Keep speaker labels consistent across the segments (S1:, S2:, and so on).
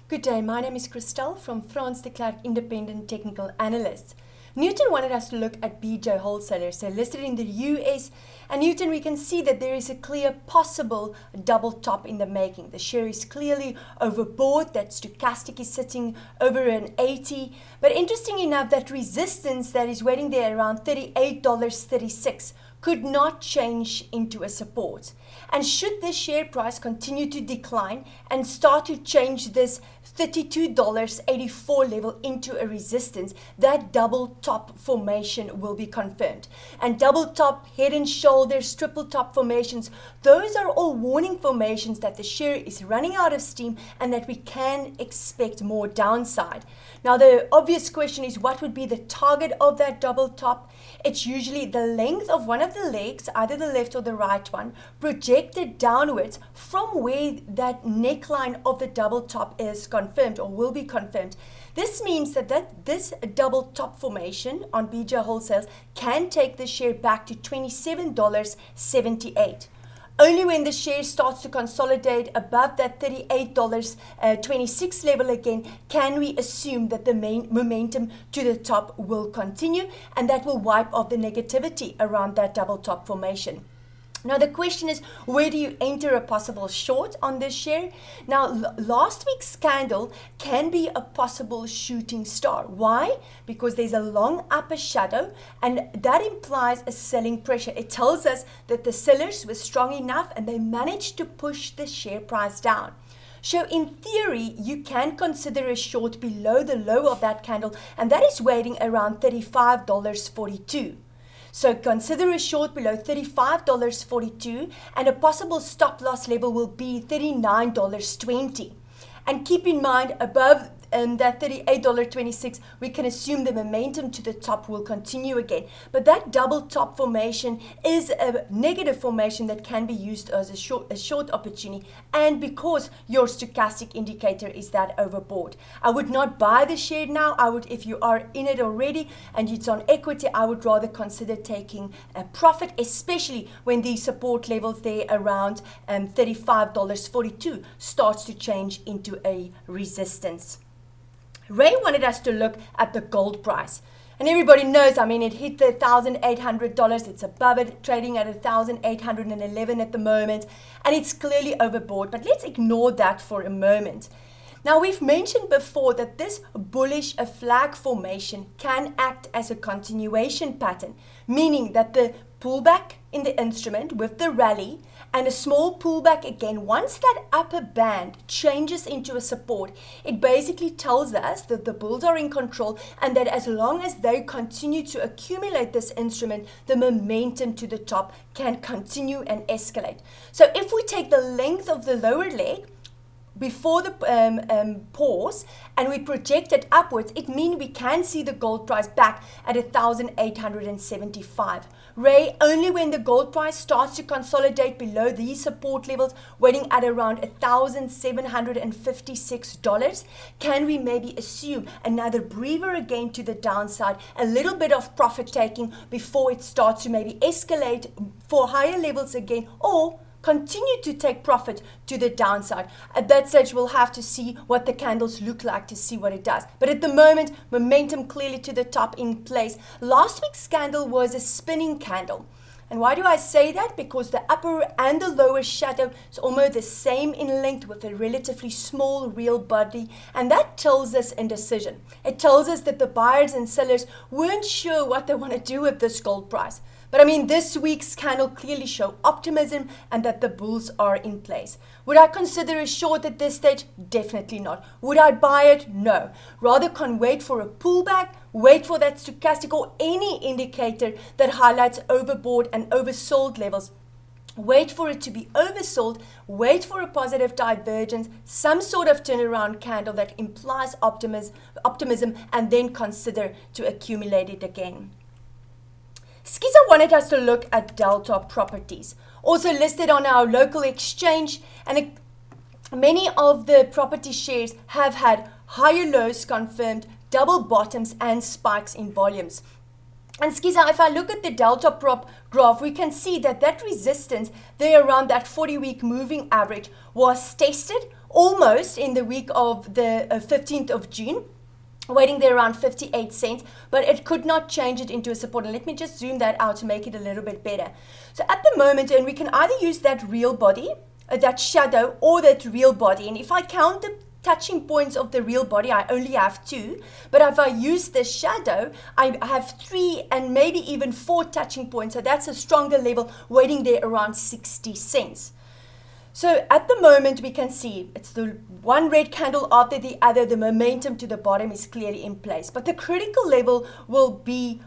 S1: Good day, my name is Christelle from France de Klerk Independent Technical Analysts. Newton wanted us to look at BJ wholesalers. They're listed in the US, and Newton, we can see that there is a clear possible double top in the making. The share is clearly overbought. That stochastic is sitting over an 80. But interesting enough, that resistance that is waiting there around $38.36 could not change into a support. And should the share price continue to decline and start to change this $32.84 level into a resistance, that double top formation will be confirmed. And double top, head and shoulders, triple top formations, those are all warning formations that the share is running out of steam and that we can expect more downside. Now, the obvious question is, what would be the target of that double top? It's usually the length of one of the legs, either the left or the right one, projected downwards from where that neckline of the double top is confirmed or will be confirmed. This means that this double top formation on BJ Wholesale can take the share back to $27.78. Only when the share starts to consolidate above that $38.26 level again can we assume that the main momentum to the top will continue, and that will wipe off the negativity around that double top formation. Now, the question is, where do you enter a possible short on this share? Now, last week's candle can be a possible shooting star. Why? Because there's a long upper shadow, and that implies a selling pressure. It tells us that the sellers were strong enough and they managed to push the share price down. So in theory, you can consider a short below the low of that candle, and that is waiting around $35.42. So consider a short below $35.42, and a possible stop loss level will be $39.20. And keep in mind, above that $38.26, we can assume the momentum to the top will continue again. But that double top formation is a negative formation that can be used as a short opportunity, and because your stochastic indicator is that overbought. I would not buy the share now. I would, if you are in it already and it's on equity, I would rather consider taking a profit, especially when the support levels there around $35.42 starts to change into a resistance. Ray wanted us to look at the gold price. And everybody knows, it hit the $1,800. It's above it, trading at $1,811 at the moment. And it's clearly overbought. But let's ignore that for a moment. Now, we've mentioned before that this bullish flag formation can act as a continuation pattern, meaning that the pullback in the instrument with the rally and a small pullback again, once that upper band changes into a support, it basically tells us that the bulls are in control, and that as long as they continue to accumulate this instrument, the momentum to the top can continue and escalate. So if we take the length of the lower leg before the pause and we project it upwards, it means we can see the gold price back at 1,875. Ray, only when the gold price starts to consolidate below these support levels, waiting at around $1,756, can we maybe assume another breather again to the downside, a little bit of profit taking before it starts to maybe escalate for higher levels again, or continue to take profit to the downside. At that stage, we'll have to see what the candles look like to see what it does. But at the moment, momentum clearly to the top in place. Last week's candle was a spinning candle. And why do I say that? Because the upper and the lower shadow is almost the same in length with a relatively small real body. And that tells us indecision. It tells us that the buyers and sellers weren't sure what they want to do with this gold price. But this week's candle clearly show optimism and that the bulls are in place. Would I consider a short at this stage? Definitely not. Would I buy it? No. Rather can wait for a pullback, wait for that stochastic or any indicator that highlights overbought and oversold levels. Wait for it to be oversold, wait for a positive divergence, some sort of turnaround candle that implies optimism, and then consider to accumulate it again. Skiza wanted us to look at Delta Properties, also listed on our local exchange, and many of the property shares have had higher lows confirmed, double bottoms and spikes in volumes. And Skiza, if I look at the delta prop graph, we can see that that resistance there around that 40-week moving average was tested almost in the week of the 15th of June, waiting there around 58 cents, but it could not change it into a support. And let me just zoom that out to make it a little bit better. So at the moment, and we can either use that real body, that shadow, or that real body. And if I count the touching points of the real body, I only have 2, but if I use the shadow, I have 3 and maybe even 4 touching points, so that's a stronger level waiting there around 60 cents. So at the moment we can see it's the one red candle after the other, the momentum to the bottom is clearly in place, but the critical level will be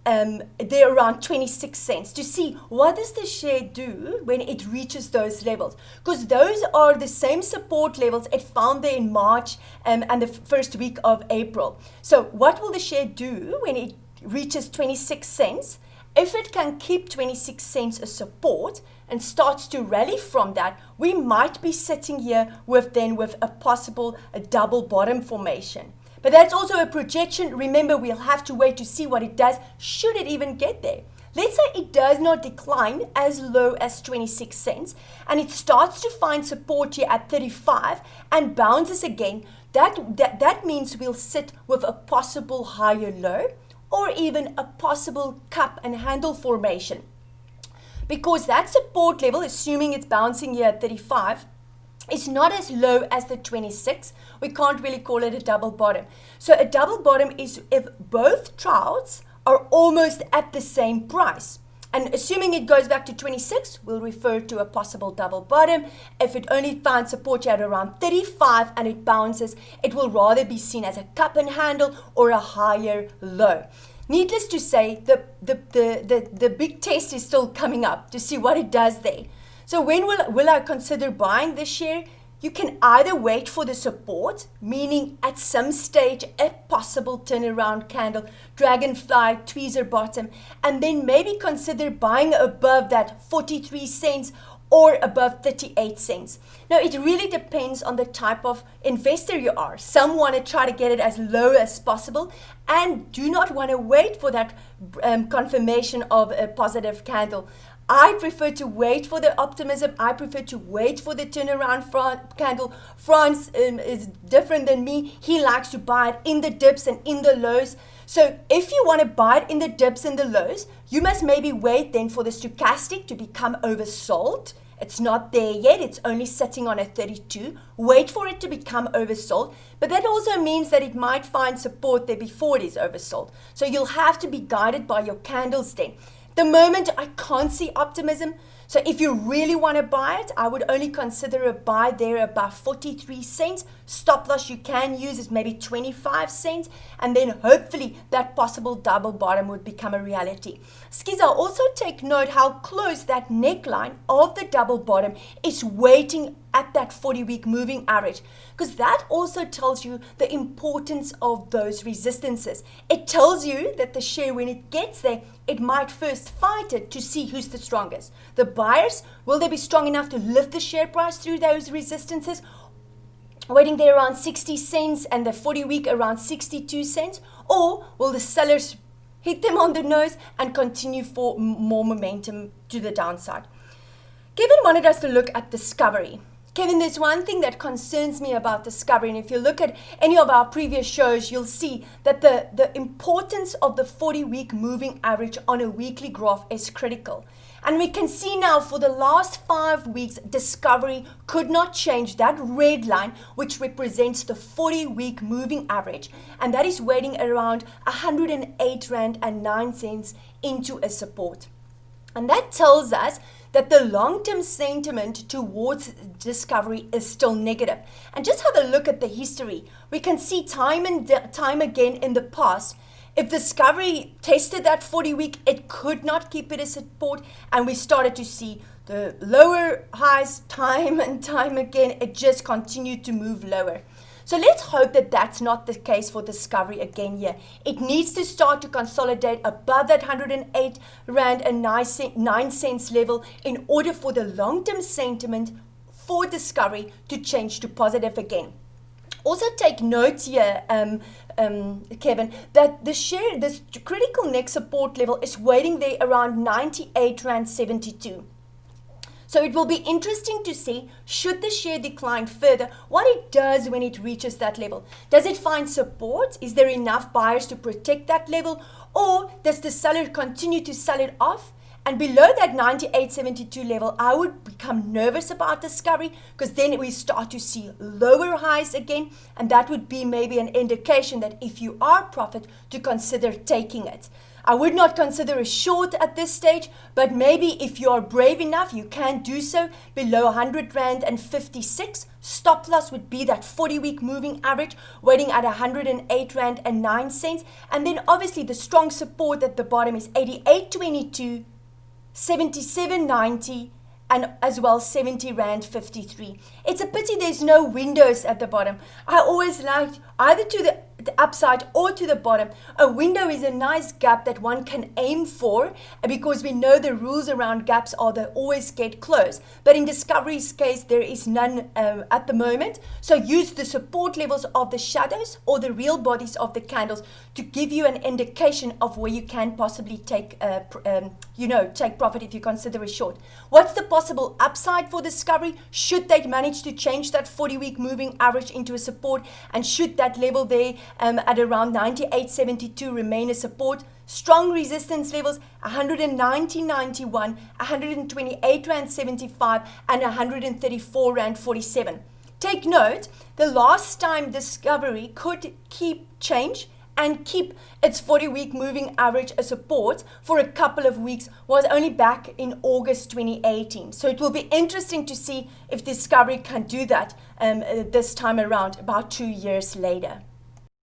S1: there around 26 cents to see what does the share do when it reaches those levels, because those are the same support levels it found there in March and the first week of April. So what will the share do when it reaches 26 cents? If it can keep 26 cents as support and starts to rally from that, we might be sitting here with a possible double bottom formation. But that's also a projection. Remember, we'll have to wait to see what it does, should it even get there. Let's say it does not decline as low as 26 cents and it starts to find support here at 35 and bounces again. That means we'll sit with a possible higher low or even a possible cup and handle formation. Because that support level, assuming it's bouncing here at 35, is not as low as the 26. We can't really call it a double bottom. So a double bottom is if both troughs are almost at the same price. And assuming it goes back to 26, we'll refer to a possible double bottom. If it only finds support at around 35 and it bounces, it will rather be seen as a cup and handle or a higher low. Needless to say, the big test is still coming up to see what it does there. So when will I consider buying this share? You can either wait for the support, meaning at some stage a possible turnaround candle, dragonfly, tweezer bottom, and then maybe consider buying above that 43 cents or above 38 cents. Now, it really depends on the type of investor you are. Some want to try to get it as low as possible and do not want to wait for that confirmation of a positive candle. I prefer to wait for the optimism. I prefer to wait for the turnaround candle. Franz is different than me. He likes to buy it in the dips and in the lows. So if you want to buy it in the dips and the lows, you must maybe wait then for the stochastic to become oversold. It's not there yet. It's only sitting on a 32. Wait for it to become oversold. But that also means that it might find support there before it is oversold. So you'll have to be guided by your candles then. The moment I can't see optimism, so if you really want to buy it, I would only consider a buy there above 43 cents. Stop loss you can use is maybe 25 cents, and then hopefully that possible double bottom would become a reality. Skiza, also take note how close that neckline of the double bottom is waiting at that 40-week moving average, because that also tells you the importance of those resistances. It tells you that the share, when it gets there, it might first fight it to see who's the strongest. The buyers, will they be strong enough to lift the share price through those resistances, waiting there around 60 cents and the 40-week around 62 cents? Or will the sellers hit them on the nose and continue for more momentum to the downside? Kevin wanted us to look at Discovery. Kevin, there's one thing that concerns me about Discovery, and if you look at any of our previous shows, you'll see that the importance of the 40-week moving average on a weekly graph is critical. And we can see now for the last 5 weeks, Discovery could not change that red line, which represents the 40-week moving average, and that is waiting around 108 Rand and 9 cents into a support. And that tells us that the long-term sentiment towards Discovery is still negative. And just have a look at the history. We can see time and time again in the past, if Discovery tested that 40-week, it could not keep it as support, and we started to see the lower highs time and time again. It just continued to move lower. So let's hope that that's not the case for Discovery again here. It needs to start to consolidate above that 108 Rand and 9 cents level in order for the long-term sentiment for Discovery to change to positive again. Also take note here, Kevin, that this critical next support level is waiting there around 98 Rand 72. So it will be interesting to see, should the share decline further, what it does when it reaches that level. Does it find support? Is there enough buyers to protect that level? Or does the seller continue to sell it off? And below that 98.72 level, I would become nervous about Discovery, because then we start to see lower highs again. And that would be maybe an indication that if you are profit, to consider taking it. I would not consider a short at this stage, but maybe if you are brave enough, you can do so below 100 Rand and 56. Stop loss would be that 40-week moving average, waiting at 108 Rand and 9 cents. And then obviously the strong support at the bottom is 88.22, 77.90, and as well 70 Rand 53. It's a pity there's no windows at the bottom. I always liked either to the upside or to the bottom. A window is a nice gap that one can aim for, because we know the rules around gaps are they always get close. But in Discovery's case, there is none at the moment. So use the support levels of the shadows or the real bodies of the candles to give you an indication of where you can possibly take take profit if you consider a short. What's the possible upside for Discovery? Should they manage to change that 40-week moving average into a support, and should that level there at around 98.72 remain a support? Strong resistance levels 190.91, 128 Rand 75, and 134 Rand 47. Take note, the last time Discovery could change and keep its 40-week moving average a support for a couple of weeks was only back in August 2018. So it will be interesting to see if Discovery can do that this time around, about 2 years later.